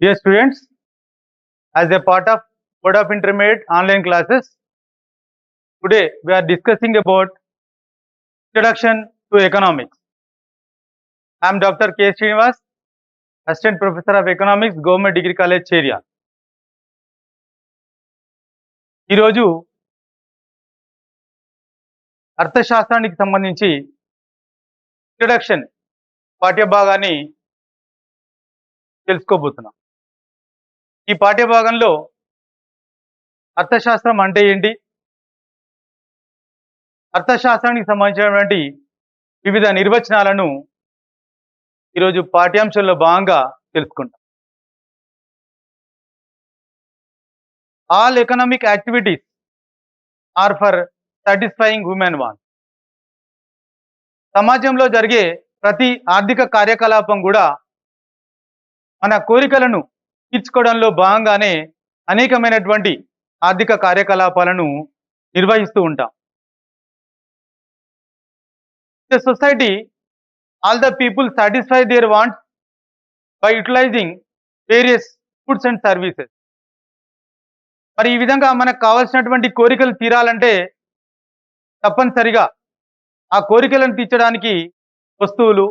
Dear students, as a part of Board of Intermediate online classes, today we are discussing about Introduction to Economics. I am Dr. K. Srinivas, Assistant Professor of Economics, Government Degree College, Cheria. ఈరోజు అర్థశాస్త్రానికి సంబంధించి introduction పాఠ్యభాగాన్ని తెలుసుకోబోతున్నాం. ఈ పాఠ్యభాగంలో అర్థశాస్త్రం అంటే ఏంటి, అర్థశాస్త్రానికి సంబంధించినటువంటి వివిధ నిర్వచనాలను ఈరోజు పాఠ్యాంశంలో భాగంగా తెలుసుకుంటాం. All economic activities are for satisfying human wants. సమాజంలో జరిగే ప్రతి ఆర్థిక కార్యకలాపం కూడా మన కోరికలను తీర్చుకోవడంలో భాగంగానే అనేకమైనటువంటి ఆర్థిక కార్యకలాపాలను నిర్వహిస్తూ ఉంటాం. The society, all the people satisfy their wants by utilizing various goods and services. మరి ఈ విధంగా మనకు కావాల్సినటువంటి కోరికలు తీరాలంటే తప్పనిసరిగా ఆ కోరికలను తీర్చడానికి వస్తువులు,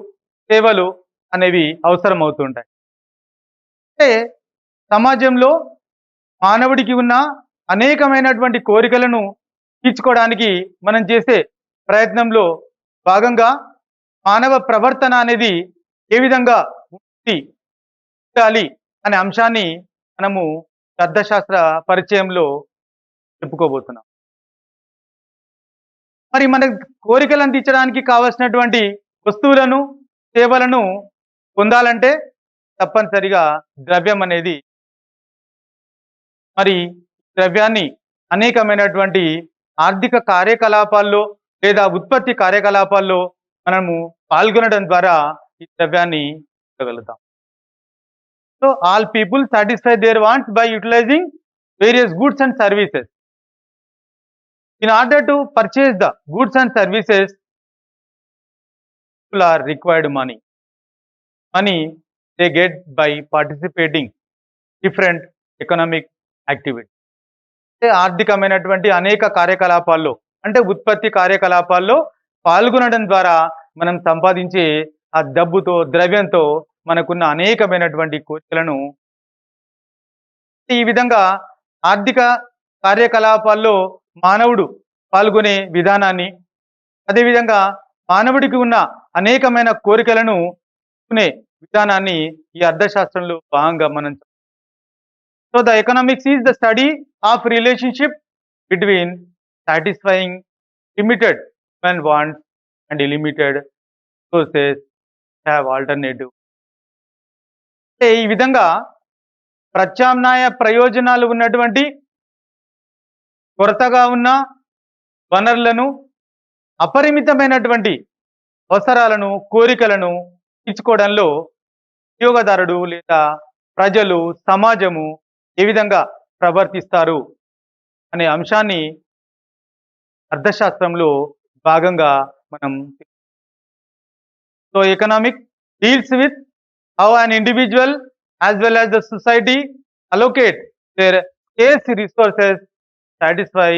సేవలు అనేవి అవసరం అవుతుంటాయి. అంటే సమాజంలో మానవుడికి ఉన్న అనేకమైనటువంటి కోరికలను తీర్చుకోవడానికి మనం చేసే ప్రయత్నంలో భాగంగా మానవ ప్రవర్తన అనేది ఏ విధంగా ఉండాలి అనే అంశాన్ని మనము అర్థశాస్త్ర పరిచయంలో చెప్పుకోబోతున్నాం. మరి మన కోరికలను తీర్చడానికి కావలసినటువంటి వస్తువులను, సేవలను పొందాలంటే తప్పనిసరిగా ద్రవ్యం అనేది, మరి ద్రవ్యాన్ని అనేకమైనటువంటి ఆర్థిక కార్యకలాపాల్లో లేదా ఉత్పత్తి కార్యకలాపాల్లో మనము పాల్గొనడం ద్వారా ఈ ద్రవ్యాన్ని పొందగలుగుతాం. So all people satisfy their wants by utilising various goods and services. In order to purchase the goods and services, people are required money. Money they get by participating different economic activities. ఆర్థికమైనటువంటి అనేక కార్యకలాపాల్లో, అంటే ఉత్పత్తి కార్యకలాపాల్లో పాల్గొనడం ద్వారా మనం సంపాదించే ఆ డబ్బుతో, ద్రవ్యంతో మనకున్న అనేకమైనటువంటి కోరికలను, ఈ విధంగా ఆర్థిక కార్యకలాపాల్లో మానవుడు పాల్గొనే విధానాన్ని, అదేవిధంగా మానవుడికి ఉన్న అనేకమైన కోరికలను కొనే విధానాన్ని ఈ అర్థశాస్త్రంలో భాగంగా మనం. So the economics is the study of relationship between satisfying limited human wants and limited resources have alternative. అంటే ఈ విధంగా ప్రత్యామ్నాయ ప్రయోజనాలు ఉన్నటువంటి, కొరతగా ఉన్న వనరులను, అపరిమితమైనటువంటి అవసరాలను, కోరికలను తీర్చుకోవడంలో వినియోగదారుడు లేదా ప్రజలు, సమాజము ఏ విధంగా ప్రవర్తిస్తారు అనే అంశాన్ని అర్థశాస్త్రంలో భాగంగా మనం. So economic deals with how an individual as well as the society allocate their scarce resources, satisfy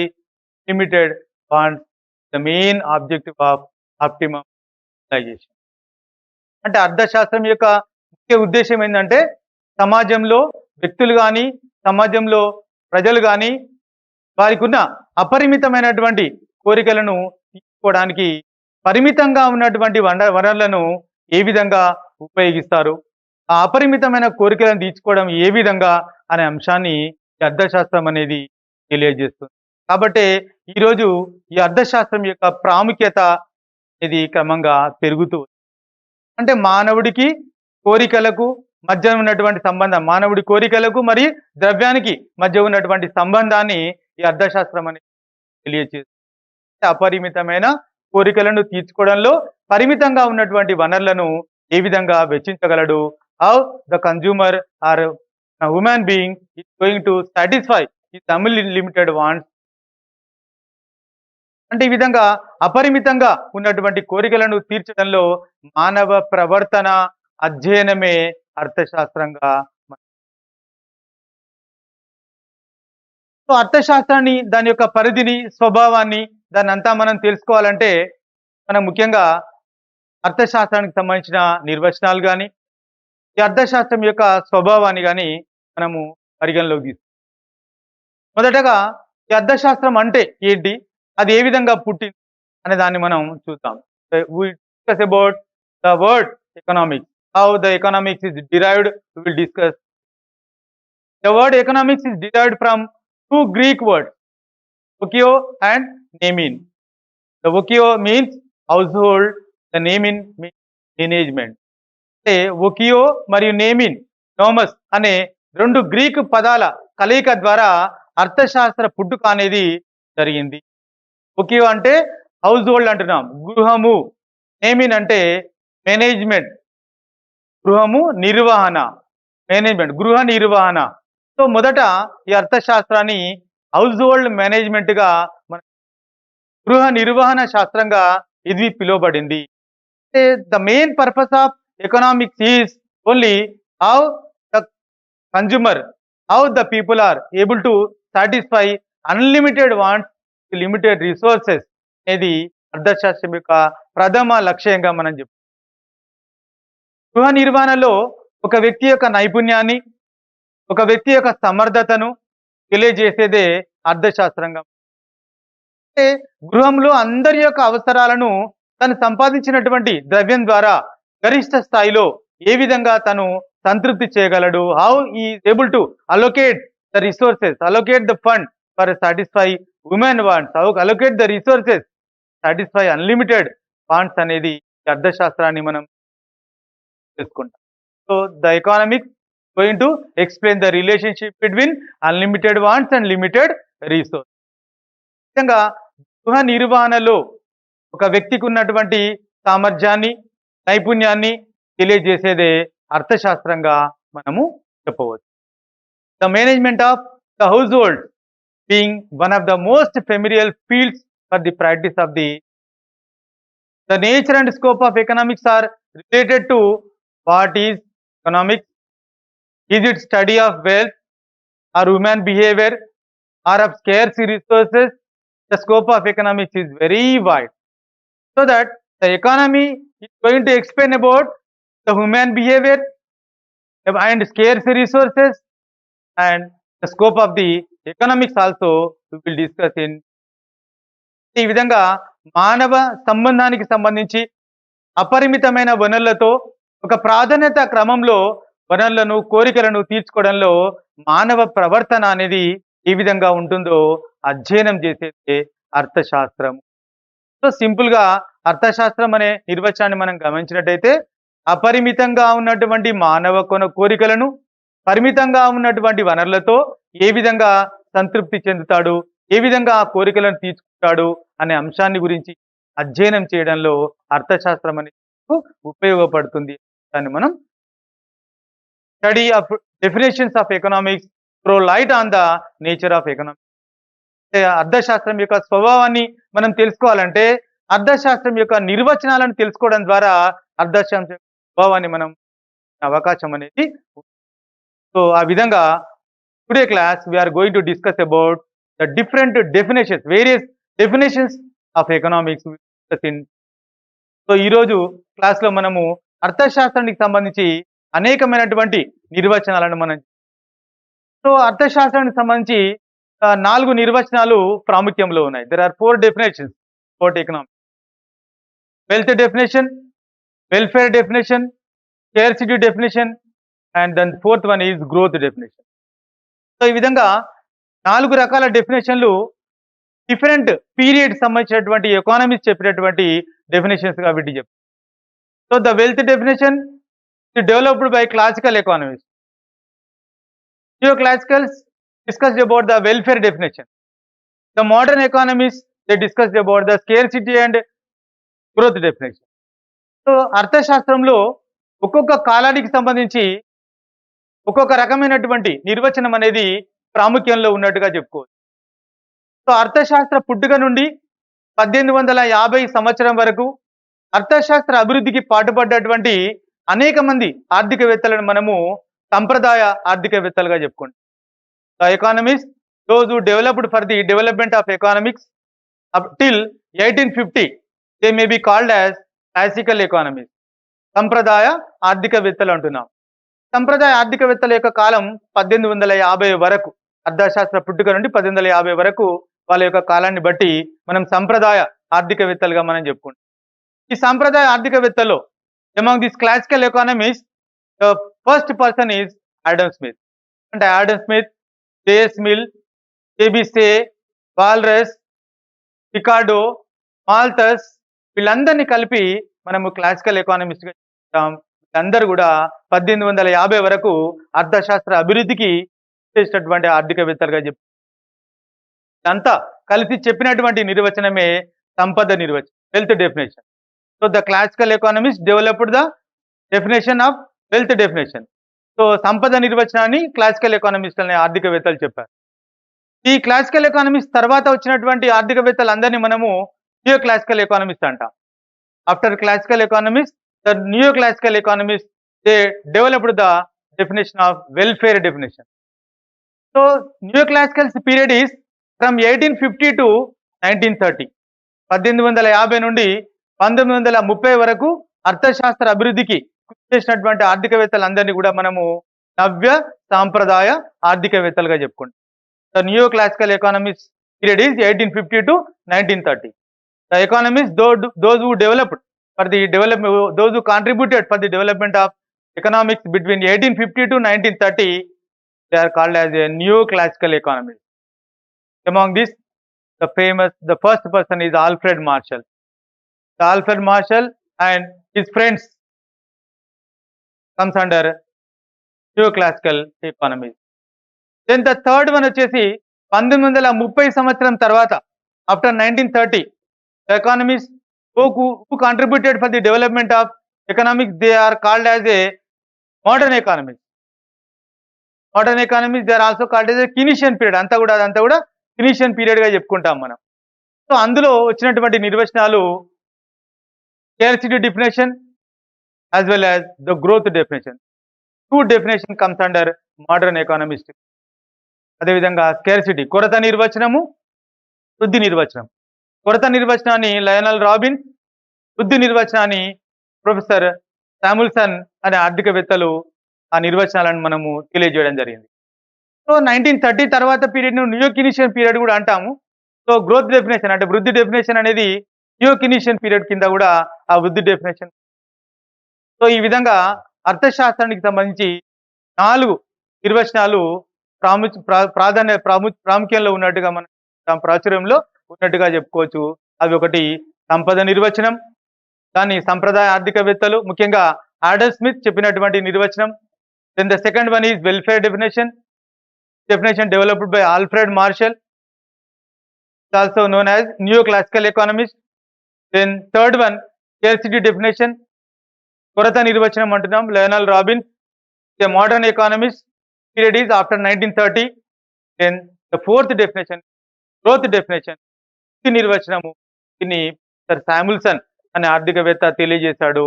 limited wants, the main objective of optimum utilization. అంటే అర్థశాస్త్రం యొక్క ముఖ్య ఉద్దేశం ఏంటంటే సమాజంలో వ్యక్తులు కానీ, సమాజంలో ప్రజలు కానీ వారికి ఉన్న అపరిమితమైనటువంటి కోరికలను తీర్చుకోవడానికి పరిమితంగా ఉన్నటువంటి వనరులను ఏ విధంగా ఉపయోగిస్తారు, ఆ అపరిమితమైన కోరికలను తీర్చుకోవడం ఏ విధంగా అనే అంశాన్ని ఈ అర్థశాస్త్రం అనేది తెలియజేస్తుంది. కాబట్టి ఈరోజు ఈ అర్థశాస్త్రం యొక్క ప్రాముఖ్యత అనేది క్రమంగా పెరుగుతూ, అంటే మానవుడికి కోరికలకు మధ్య ఉన్నటువంటి సంబంధం, మానవుడి కోరికలకు మరి ద్రవ్యానికి మధ్య ఉన్నటువంటి సంబంధాన్ని ఈ అర్థశాస్త్రం అనేది తెలియజేస్తుంది. అపరిమితమైన కోరికలను తీర్చుకోవడంలో పరిమితంగా ఉన్నటువంటి వనరులను ఏ విధంగా వెచ్చించగలడు, how the consumer or human being is going to satisfy his unlimited wants. అంటే ఈ విధంగా అపరిమితంగా ఉన్నటువంటి కోరికలను తీర్చడంలో మానవ ప్రవర్తన అధ్యయనమే అర్థశాస్త్రంగా సో అర్థశాస్త్రాన్ని దాని యొక్క పరిధిని, స్వభావాన్ని దాన్నంతా మనం తెలుసుకోవాలంటే మనం ముఖ్యంగా అర్థశాస్త్రానికి సంబంధించిన నిర్వచనాలు గాని, ఈ అర్థశాస్త్రం యొక్క స్వభావాన్ని గాని మనము పరిగణలోకి మొదటగా ఈ అర్థశాస్త్రం అంటే ఏంటి? అది ఏ విధంగా పుట్టింది? అనే దాన్ని మనం చూద్దాం. We discuss about the word economics. How the economics is derived, we will discuss. The word economics is derived from two Greek words, "vokio" and "nemin." The "vokio" means household, the "nemin" means management. అంటే "vokio" మరియు "nemin" నోమస్ అనే 2 Greek పదాల కలయిక ద్వారా అర్థశాస్త్ర పుట్టుక అనేది జరిగింది. "vokio" అంటే హౌస్ హోల్డ్ అంటున్నాం, గృహము. "nemin" అంటే మేనేజ్మెంట్, గృహము నిర్వహణ, మేనేజ్మెంట్, గృహ నిర్వహణ. సో మొదట ఈ అర్థశాస్త్రాన్ని హౌస్ హోల్డ్ మేనేజ్మెంట్‌గా మన గృహ నిర్వహణ శాస్త్రంగా ఇది పిలువబడింది. అంటే the main purpose of economics is only how the consumer, how the people are able to satisfy unlimited wants, limited resources అనేది అర్థశాస్త్రం యొక్క ప్రథమ లక్ష్యంగా మనం చెప్పుకోవచ్చు. గృహ నిర్వహణలో ఒక వ్యక్తి యొక్క నైపుణ్యాన్ని, ఒక వ్యక్తి యొక్క సమర్థతను తెలియజేసేదే అర్థశాస్త్రంగా. అంటే గృహంలో అందరి యొక్క అవసరాలను తను సంపాదించినటువంటి ద్రవ్యం ద్వారా గరిష్ట స్థాయిలో ఏ విధంగా తను సంతృప్తి చేయగలడు, how is able to allocate the resources, allocate the fund for satisfy women wants, how allocate the resources satisfy unlimited wants అనేది అర్థశాస్త్రాన్ని మనం తెలుసుకుంటాం. So the economics going to explain the relationship between unlimited wants and limited resource. ముఖ్యంగా గృహ నిర్వహణలో ఒక వ్యక్తికి ఉన్నటువంటి సామర్థ్యాన్ని, నైపుణ్యాన్ని తెలియజేసేదే అర్థశాస్త్రంగా మనము చెప్పవచ్చు. The management of the house hold being one of the most familiar fields for the practice of the nature and scope of economics or related to what is economics. Is it study of wealth or human behavior or of scarce resources? The scope of economics is very wide. So that the economy is going to explain about the human behavior and scarce resources, and the scope of the economics also we will discuss in. ఈ విధంగా మానవ సంబంధానికి సంబంధించి అపరిమితమైన వనరులతో ఒక ప్రాధాన్యత క్రమంలో వనరులను, కోరికలను తీర్చుకోవడంలో మానవ ప్రవర్తన అనేది ఏ విధంగా ఉంటుందో అధ్యయనం చేసేదే అర్థశాస్త్రం. సో సింపుల్గా అర్థశాస్త్రం అనే నిర్వచనాన్ని మనం గమనించినట్టయితే అపరిమితంగా ఉన్నటువంటి మానవ కోరికలను పరిమితంగా ఉన్నటువంటి వనరులతో ఏ విధంగా సంతృప్తి చెందుతాడు, ఏ విధంగా ఆ కోరికలను తీర్చుకుంటాడు అనే అంశాన్ని గురించి అధ్యయనం చేయడంలో అర్థశాస్త్రం అనేది ఉపయోగపడుతుంది. దాన్ని మనం study of definitions of economics throw light on the nature of economics. అర్థశాస్త్రం యొక్క స్వభావాన్ని మనం తెలుసుకోవాలంటే అర్థశాస్త్రం యొక్క నిర్వచనాలను తెలుసుకోవడం ద్వారా అర్థశాస్త్రం స్వభావాన్ని మనం అవకాశం అనేది. సో ఆ విధంగా today class we are going to discuss about the different definitions, various definitions of economics. So ఈరోజు క్లాస్లో మనము అర్థశాస్త్రానికి సంబంధించి అనేకమైనటువంటి నిర్వచనాలను మనం. సో అర్థశాస్త్రానికి సంబంధించి 4 నిర్వచనాలు ప్రాముఖ్యంలో ఉన్నాయి. There are 4 definitions about economics. Wealth definition, welfare definition, scarcity definition and then 4th one is growth definition. So ఈ విధంగా 4 రకాల డెఫినేషన్లు డిఫరెంట్ పీరియడ్ సంబంధించినటువంటి ఎకానమిక్స్ చెప్పినటువంటి డెఫినేషన్స్గా వీటి చెప్తారు. So the wealth definition developed by classical economists. Neo-classicals discussed about the welfare definition. The modern economists, they discussed about the scarcity and growth definition. So అర్థశాస్త్రంలో ఒక్కొక్క కాలానికి సంబంధించి ఒక్కొక్క రకమైనటువంటి నిర్వచనం అనేది ప్రాముఖ్యంలో ఉన్నట్టుగా చెప్పుకోవచ్చు. సో అర్థశాస్త్ర పుట్టుక నుండి 1850 సంవత్సరం వరకు అర్థశాస్త్ర అభివృద్ధికి పాటుపడ్డటువంటి అనేక మంది ఆర్థికవేత్తలను మనము సంప్రదాయ ఆర్థికవేత్తలుగా చెప్పుకుంటాం. The economist those who developed for the development of economics up till 1850, they may be called as classical economies. సంప్రదాయ ఆర్థికవేత్తలు అంటున్నాం. సంప్రదాయ ఆర్థికవేత్తల యొక్క కాలం 1850 వరకు, అర్థశాస్త్ర పుట్టుక నుండి 1850 వరకు వాళ్ళ యొక్క కాలాన్ని బట్టి మనం సంప్రదాయ ఆర్థికవేత్తలుగా మనం చెప్పుకుంటాం. ఈ సంప్రదాయ ఆర్థికవేత్తలో among this classical economies the first person is Adam Smith. అంటే Adam Smith, JS Mill, J B Say, Walras, Ricardo, Malthus, వీళ్ళందరినీ కలిపి మనము క్లాసికల్ ఎకానమిస్ట్ గా చెప్తాం. వీళ్ళందరూ కూడా 1850 వరకు అర్థశాస్త్ర అభివృద్ధికి చేసినటువంటి ఆర్థికవేత్తలుగా చెప్తాం. అంతా కలిసి చెప్పినటువంటి నిర్వచనమే సంపద నిర్వచనం, wealth definition. So the classical economist developed the definition of wealth definition. So సంపద నిర్వచనాన్ని క్లాసికల్ ఎకానమిస్ట్ అనే ఆర్థికవేత్తలు చెప్పారు. ఈ క్లాసికల్ ఎకానమిస్ట్ తర్వాత వచ్చినటువంటి ఆర్థికవేత్తలందరినీ మనము న్యూ క్లాసికల్ ఎకానమిస్ట్ అంటాం. After classical economist, the new classical economist, they developed the definition of welfare definition. So new classical period is from 1850 to 1930. 1850 నుండి 1930 వరకు అర్థశాస్త్ర అభివృద్ధికి కృషి చేసినటువంటి ఆర్థికవేత్తలందరినీ కూడా మనము నవ్య సాంప్రదాయ ఆర్థికవేత్తలుగా చెప్పుకుంటాం. The neoclassical economics period is 1850 to 1930. The economists, those who developed for the development, those who contributed for the development of economics between 1850 to 1930, they are called as a neoclassical economists. Among this, the first person is Alfred Marshall. The Alfred Marshall and his friends comes under neoclassical economics. Then the third one వచ్చేసి 1930 సంవత్సరం తర్వాత, after 1930, economist who contributed for the development of economics, they are called as a modern economics. Modern economics they are also called as a Keynesian period. అదంతా కూడా కినీషియన్ period గా చెప్పుకుంటాం మనం. So అందులో వచ్చినటువంటి నిర్వచనాలు scarcity definition as well as the growth definition. Two definition comes under modern economist. అదేవిధంగా scarcity, కొరత నిర్వచనము, వృద్ధి నిర్వచనం. కొరత నిర్వచనాన్ని లయనల్ రాబిన్స్, వృద్ధి నిర్వచనాన్ని ప్రొఫెసర్ శామ్యుల్సన్ అనే ఆర్థికవేత్తలు ఆ నిర్వచనాలను మనము తెలియజేయడం జరిగింది. సో 1930 తర్వాత పీరియడ్ ను న్యూ కినీషియన్ పీరియడ్ కూడా అంటాము. సో గ్రోత్ డెఫినేషన్ అంటే వృద్ధి డెఫినేషన్ అనేది న్యూ కినీషియన్ పీరియడ్ కింద కూడా ఆ వృద్ధి డెఫినేషన్. సో ఈ విధంగా అర్థశాస్త్రానికి సంబంధించి 4 నిర్వచనాలు ప్రాముఖ్యంలో ఉన్నట్టుగా మనం ప్రాచుర్యంలో ఉన్నట్టుగా చెప్పుకోవచ్చు. అవి ఒకటి సంపద నిర్వచనం, దాన్ని సంప్రదాయ ఆర్థికవేత్తలు ముఖ్యంగా ఆడమ్ స్మిత్ చెప్పినటువంటి నిర్వచనం. Then the second one is welfare definition developed by Alfred Marshall, also known as neo classical economist. Then third one scarcity definition, కొరత నిర్వచనం అంటున్నాం, Lionel Robbins. The modern economist period is after 1930. Then the fourth definition, growth definition, ఈ నిర్వచనము దీన్ని sir Samuelson అనే ఆర్థికవేత్త తెలియజేశాడు.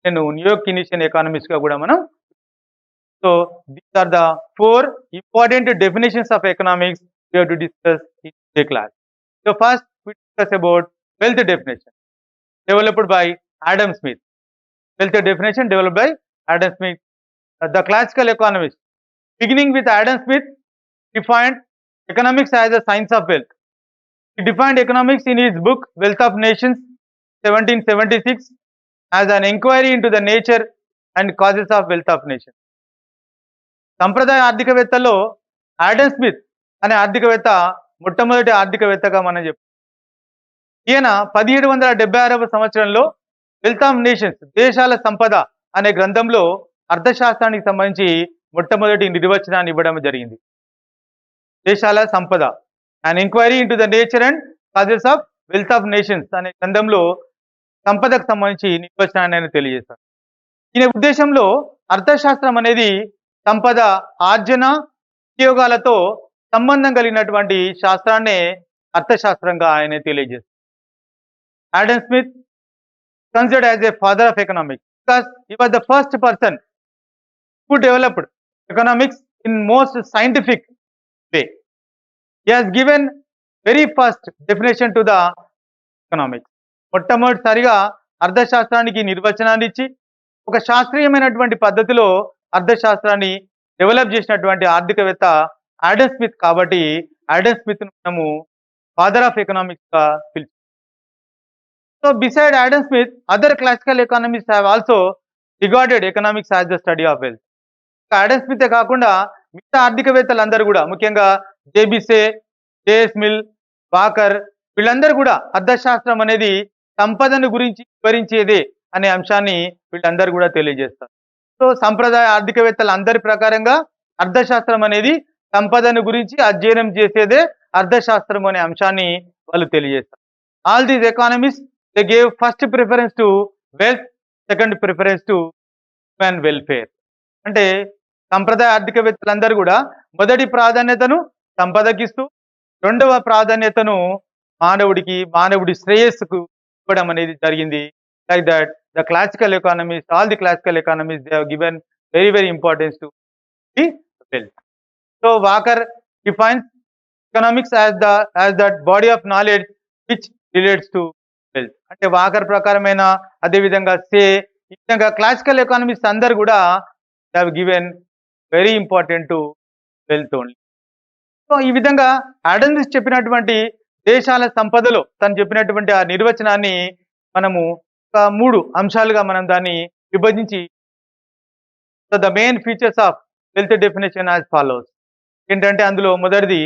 నేను new కినీషియన్ economist గా కూడా మనం. So these are the 4 important definitions of economics we have to discuss in the class. So first we discuss about wealth definition developed by Adam Smith. Wealth definition developed by Adam Smith. The classical economist, beginning with Adam Smith, defined economics as a science of wealth. He defined economics in his book Wealth of Nations 1776 as an inquiry into the nature and causes of wealth of nations. సంప్రదాయ ఆర్థికవేత్తలో Adam Smith అనే ఆర్థికవేత్త మొట్టమొదటి ఆర్థికవేత్తగా మనం చెప్తాం. ఈయన 1776వ సంవత్సరంలో wealth of nations, దేశాల సంపద అనే గ్రంథంలో అర్థశాస్త్రానికి సంబంధించి మొట్టమొదటి నిర్వచనాన్ని ఇవ్వడం జరిగింది. దేశాల సంపద, and enquiry into the nature and causes of wealth of nations అనే గ్రంథంలో సంపదకు సంబంధించి నిర్వచనాన్ని ఆయన తెలియజేశారు. ఈయన ఉద్దేశంలో అర్థశాస్త్రం అనేది సంపద ఆర్జన ఉపయోగాలతో సంబంధం కలిగినటువంటి శాస్త్రాన్నే అర్థశాస్త్రంగా ఆయన తెలియజేశారు. Adam Smith considered as a father of economics because he was the first person who developed economics in most scientific way. he has given very first definition to the economics. మొట్టమొదటిసారిగా అర్థశాస్త్రానికి నిర్వచనాన్ని ఇచ్చి ఒక శాస్త్రీయమైనటువంటి పద్ధతిలో అర్థశాస్త్రాన్ని డెవలప్ చేసినటువంటి ఆర్థికవేత్త Adam Smith కాబట్టి Adam Smith మనము father of economics గా పిలుస్తాం. So beside Adam Smith other classical economist have also regarded economics as the study of wealth. Adam స్మితే కాకుండా మిగతా ఆర్థికవేత్తలందరూ కూడా ముఖ్యంగా జేబిసే, జేఎస్ మిల్, వాకర్ వీళ్ళందరూ కూడా అర్థశాస్త్రం అనేది సంపదను గురించి వివరించేదే అనే అంశాన్ని వీళ్ళందరూ కూడా తెలియజేస్తారు. సో సంప్రదాయ ఆర్థికవేత్తల అందరి ప్రకారంగా అర్థశాస్త్రం అనేది సంపదను గురించి అధ్యయనం చేసేదే అర్థశాస్త్రం అనే అంశాన్ని వాళ్ళు తెలియజేస్తారు. All these economist they gave first preference to wealth, second preference to human welfare. అంటే సంప్రదాయ ఆర్థికవేత్తలందరూ కూడా మొదటి ప్రాధాన్యతను సంపదకిస్తూ రెండవ ప్రాధాన్యతను మానవుడి శ్రేయస్సుకు ఇవ్వడం అనేది జరిగింది. Like that the classical economist, all the classical economist they have given very importance to the wealth. So walker defines economics as that body of knowledge which relates to wealth. అంటే వాకర్ ప్రకారమైన అదేవిధంగా ఈ విధంగా classical economist అందరు కూడా they have given very important to wealth only. So ఈ విధంగా Adam Smith చెప్పినటువంటి దేశాల సంపదలో తను చెప్పినటువంటి ఆ నిర్వచనాన్ని మనము ఒక 3 అంశాలుగా మనం దాన్ని విభజించి so the main features of wealth definition as follows. ఏంటంటే అందులో మొదటిది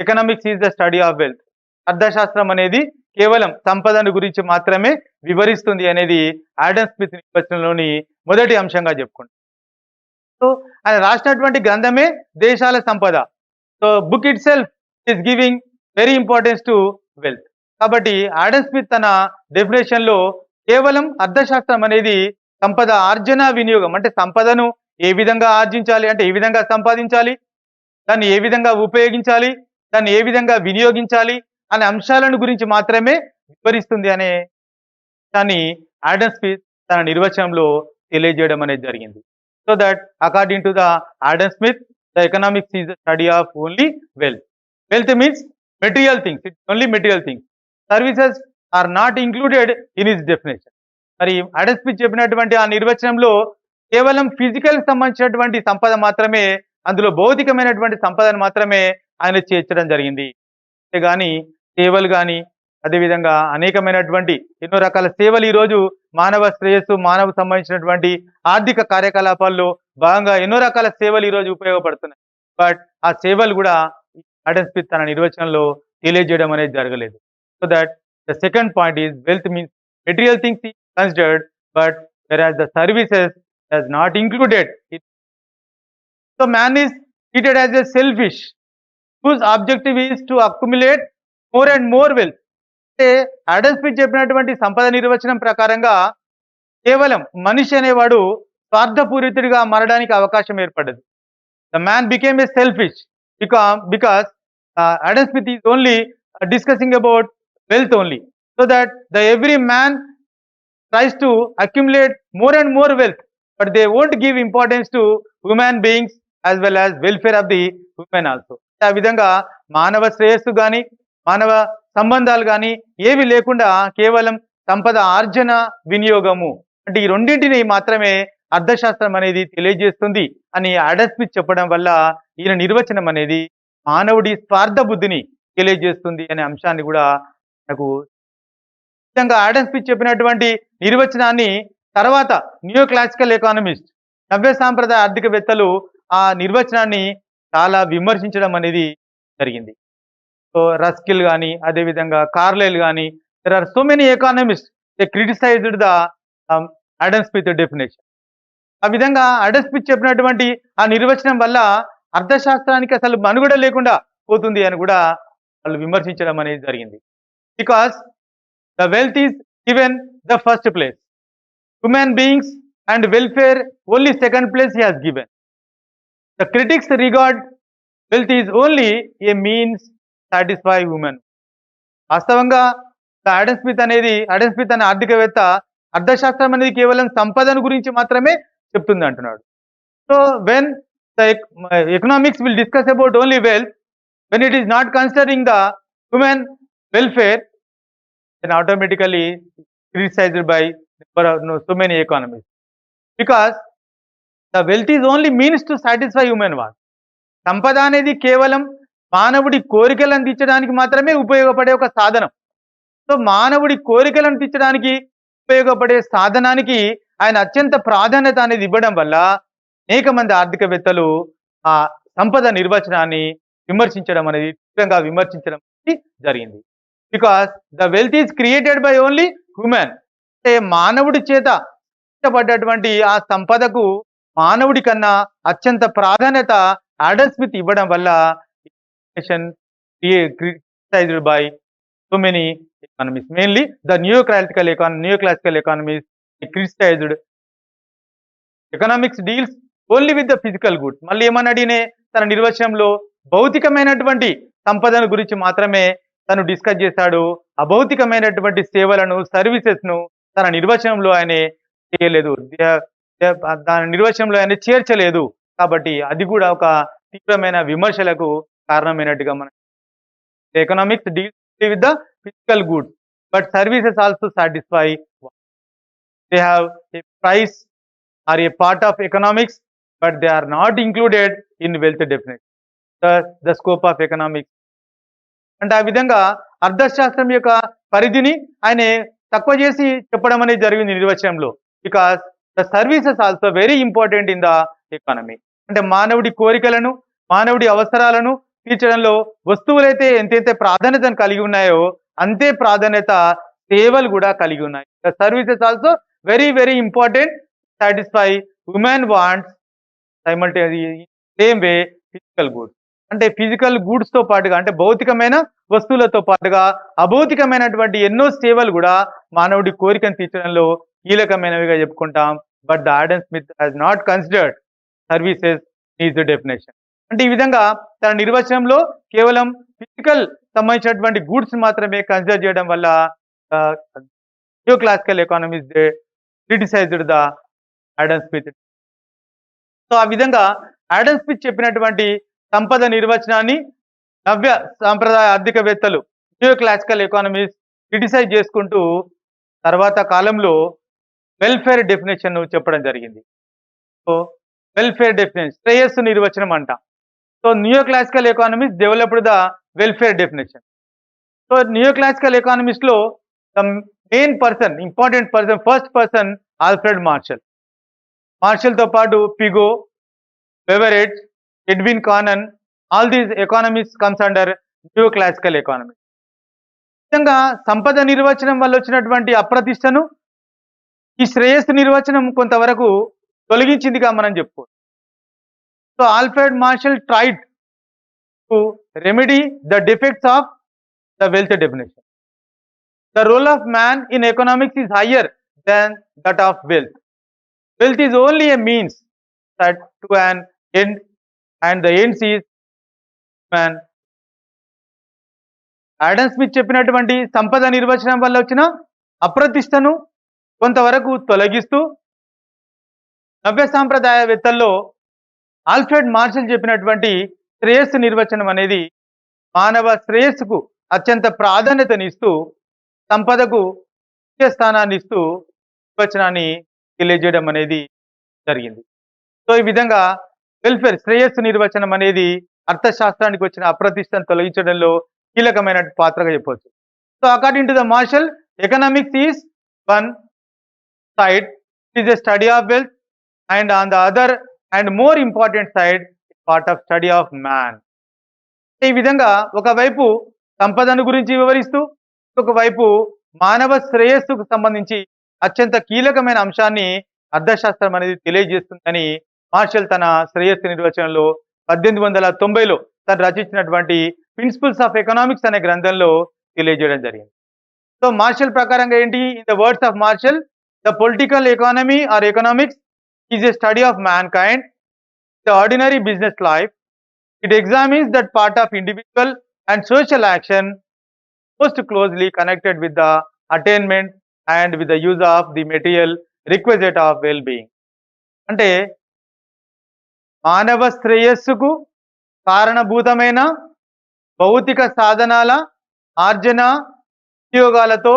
economics is the study of wealth. అర్థశాస్త్రం అనేది కేవలం సంపదను గురించి మాత్రమే వివరిస్తుంది అనేది ఆడమ్ స్మిత్ నిర్వచనంలోని మొదటి అంశంగా చెప్పుకుంటాం. సో ఆయన రాసినటువంటి గ్రంథమే దేశాల సంపద. So book it self is giving very importance to wealth. కాబట్టి ఆడమ్ స్మిత్ తన డెఫినేషన్ లో కేవలం అర్థశాస్త్రం అనేది సంపద ఆర్జన వినియోగం, అంటే సంపదను ఏ విధంగా ఆర్జించాలి, అంటే ఏ విధంగా సంపాదించాలి, దాన్ని ఏ విధంగా ఉపయోగించాలి, దాన్ని ఏ విధంగా వినియోగించాలి అనే అంశాలను గురించి మాత్రమే వివరిస్తుంది అనే దాన్ని ఆడమ్ స్మిత్ తన నిర్వచనంలో తెలియజేయడం అనేది జరిగింది. So that according to the Adam Smith the economics is the study of only wealth. Wealth means material things, it's only material things. Services are not included in his definition. మరి Adam Smith చెప్పినటువంటి ఆ నిర్వచనంలో కేవలం physical సంబంధించినటువంటి సంపద మాత్రమే, అందులో భౌతికమైనటువంటి సంపదను మాత్రమే ఆయన చేర్చడం జరిగింది. అంతేగాని సేవలు కానీ అదేవిధంగా అనేకమైనటువంటి ఎన్నో రకాల సేవలు ఈరోజు మానవ శ్రేయస్సు, మానవ సంబంధించినటువంటి ఆర్థిక కార్యకలాపాల్లో భాగంగా ఎన్నో రకాల సేవలు ఈరోజు ఉపయోగపడుతున్నాయి. బట్ ఆ సేవలు కూడా ఆడమ్ స్మిత్ తన నిర్వచనంలో తెలియజేయడం అనేది జరగలేదు. So that the second point is wealth means material things considered, but whereas the services has not included it. So man is treated as a selfish whose objective is to accumulate more and more wealth. అంటే Adam Smith చెప్పినటువంటి సంపద నిర్వచనం ప్రకారంగా కేవలం మనిషి అనేవాడు స్వార్థపూరితుడిగా మారడానికి అవకాశం ఏర్పడ్డది. The man became a selfish because Adam Smith is only discussing about wealth only, so that the every man tries to accumulate more and more wealth, but they won't give importance to human beings as well as welfare of the human also. ఆ విధంగా మానవ శ్రేయస్సు కానీ మానవ సంబంధాలు కానీ ఏవి లేకుండా కేవలం సంపద ఆర్జన వినియోగము, అంటే ఈ రెండింటిని మాత్రమే అర్థశాస్త్రం అనేది తెలియజేస్తుంది అని ఆడమ్ స్మిత్ చెప్పడం వల్ల ఈయన నిర్వచనం అనేది మానవుడి స్వార్థ బుద్ధిని తెలియజేస్తుంది అనే అంశాన్ని కూడా నాకు విధంగా ఆడమ్ స్మిత్ చెప్పినటువంటి నిర్వచనాన్ని తర్వాత న్యూ క్లాసికల్ ఎకానమిస్ట్, నవ్య సాంప్రదాయ ఆర్థికవేత్తలు ఆ నిర్వచనాన్ని చాలా విమర్శించడం అనేది జరిగింది. సో రస్కిల్ కానీ అదేవిధంగా కార్లైల్ కానీ there are so many economist they criticized the Adam Smith definition. ఆ విధంగా ఆడమ్ స్మిత్ చెప్పినటువంటి ఆ నిర్వచనం వల్ల అర్థశాస్త్రానికి అసలు మనుగడ లేకుండా పోతుంది అని కూడా వాళ్ళు విమర్శించడం అనేది జరిగింది. Because the wealth is given the first place, human beings and welfare only second place he has given. The critics regard wealth is only A means satisfy human. వాస్తవంగా ఆడమ్ స్మిత్ అనే ఆర్థికవేత్త అర్థశాస్త్రం అనేది కేవలం సంపదను గురించి మాత్రమే చెప్తుంది అంటున్నాడు. So when the economics will discuss about only wealth, when it is not considering the human welfare, then automatically criticized by so many economists, because the wealth is only means to satisfy human wants. సంపద అనేది కేవలం మానవుడి కోరికలను తీర్చడానికి మాత్రమే ఉపయోగపడే ఒక సాధనం. సో మానవుడి కోరికలను తీర్చడానికి ఉపయోగపడే సాధనానికి ఆయన అత్యంత ప్రాధాన్యత అనేది ఇవ్వడం వల్ల అనేక మంది ఆర్థికవేత్తలు ఆ సంపద నిర్వచనాన్ని విమర్శించడం అనేది, తీవ్రంగా విమర్శించడం అనేది జరిగింది. Because the wealth is created by only human. అంటే మానవుడి చేత సృష్టించబడ్డటువంటి ఆ సంపదకు మానవుడి కన్నా అత్యంత ప్రాధాన్యత ఆడమ్ స్మిత్ ఇవ్వడం వల్ల criticized by so many economists, mainly the neoclassical economists criticized economics deals only with the physical goods. మళ్ళీ ఏమన్నాడినే తన నిర్వచనంలో భౌతికమైనటువంటి సంపదను గురించి మాత్రమే తను డిస్కస్ చేశాడు. అభౌతికమైనటువంటి సేవలను, సర్వీసెస్ ను తన నిర్వచనంలో ఆయన చేయలేదు, దాని నిర్వచనంలో ఆయన చేర్చలేదు. కాబట్టి అది కూడా ఒక తీవ్రమైన విమర్శలకు కారణమైనట్టుగా మనం, economics deals with the physical goods but services also satisfy. They have a price are a part of economics but they are not included in wealth definition, the scope of economics. అంటే ఆ విధంగా అర్థశాస్త్రం యొక్క పరిధిని ఆయన తక్కువ చేసి చెప్పడం అనేది జరిగింది నిర్వచనంలో. Because the services also very important in the economy. అంటే మానవుడి కోరికలను, మానవుడి అవసరాలను తీర్చడంలో వస్తువులైతే ఎంతైతే ప్రాధాన్యతను కలిగి ఉన్నాయో అంతే ప్రాధాన్యత సేవలు కూడా కలిగి ఉన్నాయి. The services also very very important satisfy human wants simultaneously same way physical goods. అంటే ఫిజికల్ గూడ్స్ తో పాటుగా, అంటే భౌతికమైన వస్తువులతో పాటుగా అభౌతికమైనటువంటి ఎన్నో సేవలు కూడా మానవుడి కోరికను తీర్చడంలో కీలకమైనవిగా చెప్పుకుంటాం. But the Adam Smith has not considered services is definition. అంటే ఈ విధంగా తన నిర్వచనంలో కేవలం ఫిజికల్ సంబంధించినటువంటి గూడ్స్ మాత్రమే కన్సిడర్ చేయడం వల్ల classical economist criticised the Adam Smith. So ఆ విధంగా ఆడమ్ స్మిత్ చెప్పినటువంటి సంపద నిర్వచనాన్ని నవ్య సాంప్రదాయ ఆర్థికవేత్తలు, క్లాసికల్ ఎకానమిస్ట్ క్రిటిసైజ్ చేసుకుంటూ తర్వాత కాలంలో వెల్ఫేర్ డెఫినేషన్ చెప్పడం జరిగింది. సో వెల్ఫేర్ డెఫినేషన్ శ్రేయస్సు నిర్వచనం అంట. So classical economist developed the welfare definition. So classical economist లో the main person, important person, first person Alfred Marshall. Marshall తో పాటు Pigou, Beveridge, Edwin Cannan, all these economist comes under classical economy. విధంగా సంపద నిర్వచనం వల్ల వచ్చినటువంటి అప్రతిష్టను ఈ శ్రేయస్సు నిర్వచనం కొంతవరకు తొలగించిందిగా మనం చెప్పుకోవచ్చు. So Alfred Marshall tried to remedy the defects of the wealth definition. The role of man in economics is higher than that of wealth. Wealth is only a means that to an end and the ends is man. Adam Smith చెప్పినటువంటి సంపద నిర్వచనం వల్ల వచ్చిన అప్రతిష్టను కొంతవరకు తొలగిస్తూ నవ్య సాంప్రదాయవేత్తల్లో Alfred martial చెప్పినటువంటి శ్రేయస్సు నిర్వచనం అనేది మానవ శ్రేయస్సుకు అత్యంత ప్రాధాన్యతనిస్తూ సంపదకు ముఖ్య స్థానాన్ని ఇస్తూ నిర్వచనాన్ని తెలియజేయడం అనేది జరిగింది. సో ఈ విధంగా వెల్ఫేర్ శ్రేయస్సు నిర్వచనం అనేది అర్థశాస్త్రానికి వచ్చిన అప్రతిష్టను తొలగించడంలో కీలకమైన పాత్రగా చెప్పవచ్చు. So according to the Marshall, economics is one side is a study of wealth, and on the other and more important side part of study of man. ఈ విధంగా ఒకవైపు సంపదను గురించి వివరిస్తూ ఒకవైపు మానవ శ్రేయస్సుకు సంబంధించి అత్యంత కీలకమైన అంశాన్ని అర్థశాస్త్రం అనేది తెలియజేస్తుందని మార్షల్ తన శ్రేయస్సు నిర్వచనంలో 1890లో తను రచించినటువంటి ప్రిన్సిపల్స్ ఆఫ్ ఎకనామిక్స్ అనే గ్రంథంలో తెలియజేయడం జరిగింది. సో మార్షల్ ప్రకారంగా ఏంటి, in the words of Marshall, the political economy or economics is a study of mankind, the ordinary business life. It examines that part of individual and social action most closely connected with the attainment and with the use of the material requisite of well-being. అంటే మానవ శ్రేయస్సుకు కారణభూతమైన భౌతిక సాధనాల ఆర్జన వినియోగాలతో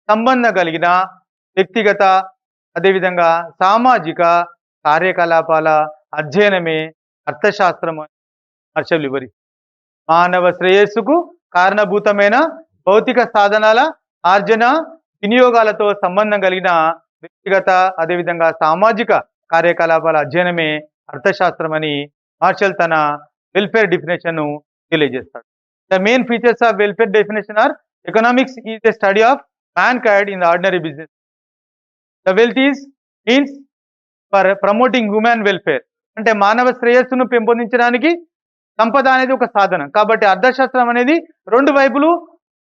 సంబంధం కలిగిన వ్యక్తిగత అదేవిధంగా సామాజిక కార్యకలాపాల అధ్యయనమే అర్థశాస్త్రం అని మార్షల్ వివరిస్తారు. మానవ శ్రేయస్సుకు కారణభూతమైన భౌతిక సాధనాల ఆర్జన వినియోగాలతో సంబంధం కలిగిన వ్యక్తిగత అదేవిధంగా సామాజిక కార్యకలాపాల అధ్యయనమే అర్థశాస్త్రం అని మార్షల్ తన వెల్ఫేర్ డెఫినేషన్ ను తెలియజేస్తాడు. The main features of welfare definition are economics is a study of mankind in the ordinary business. The wealth is means for promoting human welfare. అంటే మానవ శ్రేయస్సును పెంపొందించడానికి సంపద అనేది ఒక సాధనం. కాబట్టి అర్థశాస్త్రం అనేది రెండు వైపులు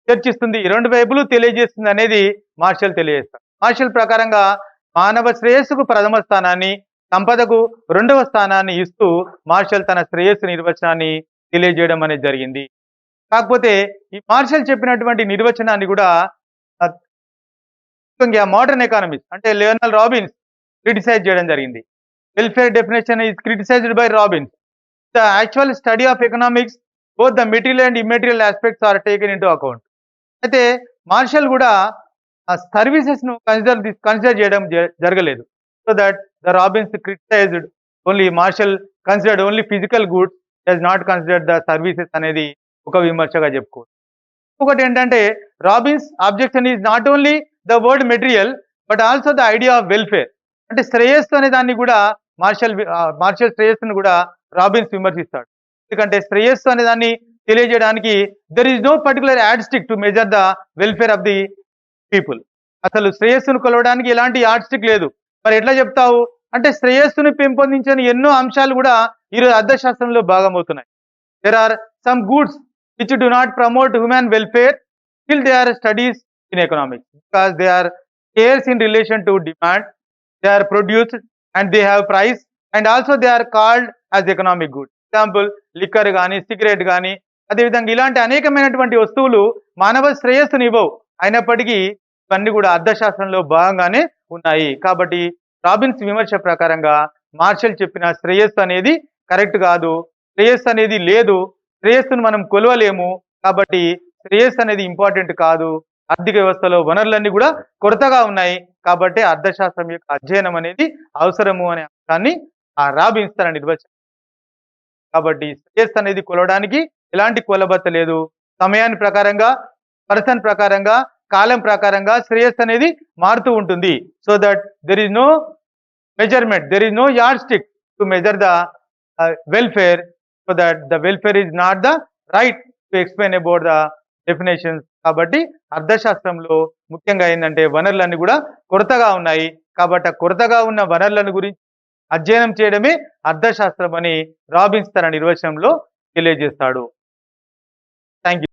చర్చిస్తుంది, రెండు వైపులు తెలియజేస్తుంది అనేది మార్షల్ తెలియజేస్తారు. మార్షల్ ప్రకారంగా మానవ శ్రేయస్సుకు ప్రథమ స్థానాన్ని, సంపదకు రెండవ స్థానాన్ని ఇస్తూ మార్షల్ తన శ్రేయస్సు నిర్వచనాన్ని తెలియజేయడం అనేది జరిగింది. కాకపోతే ఈ మార్షల్ చెప్పినటువంటి నిర్వచనాన్ని కూడా మోడర్న్ ఎకానమిస్ట్ అంటే లియోనల్ రాబిన్స్ క్రిటిసైజ్ చేయడం జరిగింది. Welfare definition is criticized by Robbins. The actual study of economics both the material and immaterial aspects are taken in to account. అయితే మార్షల్ కూడా ఆ సర్వీసెస్ ను కన్సిడర్ చేయడం జరగలేదు. So that the Robbins criticized only Marshall considered only physical goods, does not consider the services అనేది ఒక విమర్శగా చెప్పుకోవచ్చు. ఒకటి ఏంటంటే Robbins objection is not only the word material but also the idea of welfare. అంటే శ్రేయస్సు అనే దాన్ని కూడా మార్షల్ శ్రేయస్సును కూడా రాబిన్స్ విమర్శిస్తాడు. ఎందుకంటే శ్రేయస్సు అనే దాన్ని తెలియజేయడానికి there is no particular yardstick to measure the welfare of the people. అసలు శ్రేయస్సును కొలవడానికి ఎలాంటి యాడ్ స్టిక్ లేదు. మరి ఎట్లా చెప్తావు అంటే శ్రేయస్సును పెంపొందించని ఎన్నో అంశాలు కూడా ఈరోజు అర్థశాస్త్రంలో భాగమవుతున్నాయి. There are some goods which do not promote human welfare till they are studies in economics, because they are scarce in relation to demand, they are produced and they have price and also they are called as economic goods. Example liquor గాని cigarette గాని అదేవిధంగా ఇలాంటి అనేకమైనటువంటి వస్తువులు మానవ శ్రేయస్సుని ఇవ్వవు, అయినప్పటికీ ఇవన్నీ కూడా అర్థశాస్త్రంలో భాగంగానే ఉన్నాయి. కాబట్టి రాబిన్స్ విమర్శ ప్రకారంగా మార్షల్ చెప్పిన శ్రేయస్సు అనేది కరెక్ట్ కాదు, శ్రేయస్సు అనేది లేదు, శ్రేయస్సును మనం కొలవలేము, కాబట్టి శ్రేయస్సు అనేది ఇంపార్టెంట్ కాదు, ఆర్థిక వ్యవస్థలో వనరులన్నీ కూడా కొరతగా ఉన్నాయి, కాబట్టి అర్థశాస్త్రం యొక్క అధ్యయనం అనేది అవసరము అనే అంశాన్ని ఆ రాబిన్స్ తన నిర్వచనం. కాబట్టి శ్రేయస్సు అనేది కొలవడానికి ఎలాంటి కొలబత్త లేదు. సమయాన్ని ప్రకారంగా, పర్సన్ ప్రకారంగా, కాలం ప్రకారంగా శ్రేయస్సు అనేది మారుతూ ఉంటుంది. So that there is no measurement, there is no yardstick to measure the welfare. So that the welfare is not the right to explain about the definitions. కాబట్టి అర్థశాస్త్రంలో ముఖ్యంగా ఏంటంటే వనరులన్నీ కూడా కొరతగా ఉన్నాయి, కాబట్టి ఆ కొరతగా ఉన్న వనరులను గురించి అధ్యయనం చేయడమే అర్థశాస్త్రం అని రాబిన్స్ తన నిర్వచనంలో తెలియజేస్తాడు. Thank you.